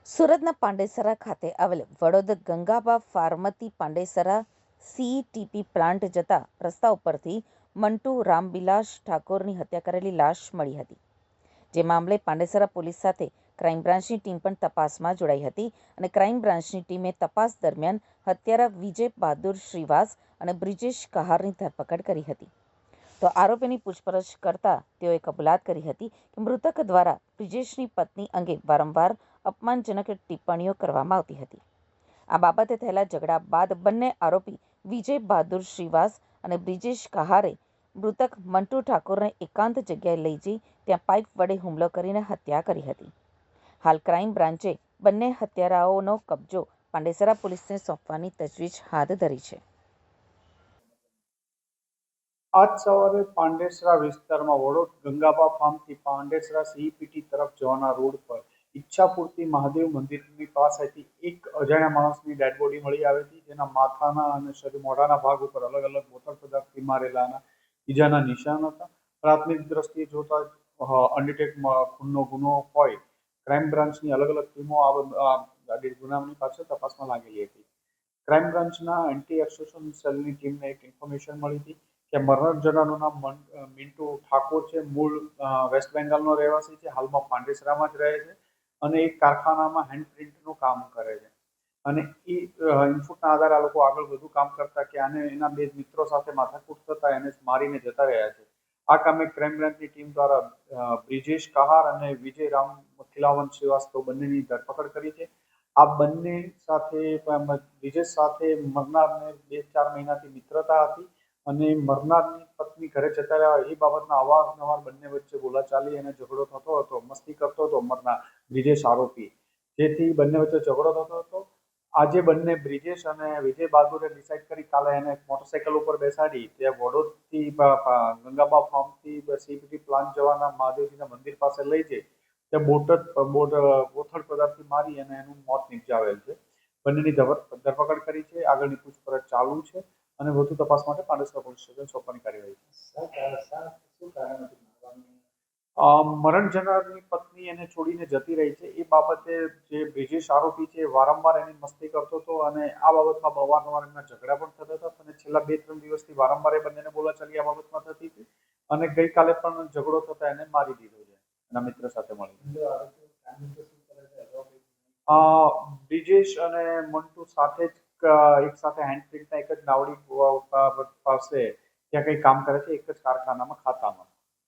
સુરતના પાંડેસરા ખાતે આવેલ વડોદ ગંગાબા ફાર્મથી પાંડેસરા સીઈટીપી પ્લાન્ટ જતા રસ્તા ઉપરથી મંટુ રામબિલાસ ઠાકોરની હત્યા કરેલી લાશ મળી હતી. જે મામલે પાંડેસરા પોલીસ સાથે ક્રાઇમ બ્રાન્ચની ટીમ પણ તપાસમાં જોડાઈ હતી અને ક્રાઇમ બ્રાન્ચની ટીમે તપાસ દરમિયાન હત્યારા વિજય બહાદુર શ્રીવાસ અને બ્રિજેશ કહારની ધરપકડ કરી હતી. તો આરોપીની પૂછપરછ કરતા તેઓએ કબૂલાત કરી હતી કે મૃતક દ્વારા બ્રિજેશની પત્ની અંગે વારંવાર અપમાનજનક ટિપ્પણીઓ કરવામાં આવતી હતી. આ બાબતે થયેલા ઝઘડા બાદ બંને આરોપી વિજય બહાદુર શ્રીવાસ અને બ્રિજેશ કહારે મૃતક મંટુ ઠાકોરને એકાંત જગ્યાએ લઈ જઈ ત્યાં પાઇપ વડે હુમલો કરીને હત્યા કરી હતી. હાલ ક્રાઇમ બ્રાન્ચે બંને હત્યારાઓનો કબજો પાંડેસરા પોલીસને સોંપવાની તજવીજ હાથ ધરી છે. આજ સવારે પાંડેસરા વિસ્તારમાં વડોદ ગંગાબા ફાર્મથી પાંડેસરા સીઈપીટી તરફ જવાના રોડ પર ઈચ્છાપૂર્તિ મહાદેવ મંદિરની પાસેથી એક અજાણ્યા માણસની ડેડ બોડી મળી આવી હતી, જેના માથાના અને મોઢાના ભાગ ઉપર અલગ અલગ બોથડ પદાર્થથી મારેલાના ઈજાના નિશાન હતા. પ્રાથમિક દ્રષ્ટિએ જોતા અનડિટેક ખૂનનો ગુનો હોય ક્રાઇમ બ્રાન્ચની અલગ અલગ ટીમો આ ગુનાની પાછળ તપાસમાં લાગેલી હતી. ક્રાઇમ બ્રાન્ચના એન્ટી એક્સટોર્શન સેલની ટીમને એક ઇન્ફોર્મેશન મળી હતી કે મરણ જનારનું નામ મિન્ટુ ઠાકોર છે. મૂળ વેસ્ટ બેંગાલનો રહેવાસી છે, હાલમાં પાંડેસરામાં જ રહે છે અને એક કારખાનામાં હેન્ડ પ્રિન્ટનું કામ કરે છે. અને એ ઇનપુટના આધારે આ લોકો આગળ વધુ કામ કરતા કે આને એના બે મિત્રો સાથે માથાકૂટ થતા એને મારીને જતા રહ્યા છે. આ કામે ક્રાઇમ બ્રાન્ચની ટીમ દ્વારા બ્રિજેશ કહાર અને વિજય રામ ખીલાવન શ્રીવાસ્તવ બંનેની ધરપકડ કરી છે. આ બંને સાથે બ્રિજેશ સાથે મરનારને 2-4 મહિનાથી મિત્રતા હતી અને મરનારની પત્ની ઘરે જતા રહ્યા એ બાબતના અવારનવાર બંને વચ્ચે બોલાચાલી અને ઝઘડો થતો હતો, મસ્તી કરતો હતો મરનાર બ્રિજેશ આરોપી, જેથી બંને વચ્ચે ઝઘડો થતો હતો. આજે બંને બ્રિજેશ અને વિજય બહાદુરે ડિસાઇડ કરી કાલે એને મોટરસાઇકલ ઉપર બેસાડી ત્યાં વડોદથી ગંગાબા ફાર્મથી સીઈપીટી પ્લાન્ટ જવાના મહાદેવજીના મંદિર પાસે લઈ જઈ ત્યાં બોથડ પદાર્થથી મારી અને એનું મોત નિપજાવેલ છે. બંનેની ધરપકડ કરી છે. આગળની પૂછપરછ ચાલુ છે અને વધુ તપાસ માટે પાંડેસરા પોલીસ સ્ટેશન સોંપવાની કાર્યવાહી મરણ જનારની પત્ની એને છોડીને જતી રહી છે. એ બાબતે જે બ્રિજેશ આરોપી છે વારંવાર એની મસ્તી કરતો હતો અને આ બાબતમાં અવારનવાર એમના ઝઘડા પણ થતા હતા અને છેલ્લા 2-3 દિવસથી વારંવાર એ બંનેને બોલાચાલી આ બાબતમાં થતી હતી અને ગઈકાલે પણ ઝઘડો થતા એને મારી દીધો છે એના મિત્ર સાથે મળી. બ્રિજેશ અને મંટુ સાથે જ એક સાથે હેન્ડ પ્રિન્ટના એક જ નાવડી પાસે ત્યાં કંઈ કામ કરે છે, એક જ કારખાનામાં ખાતામાં.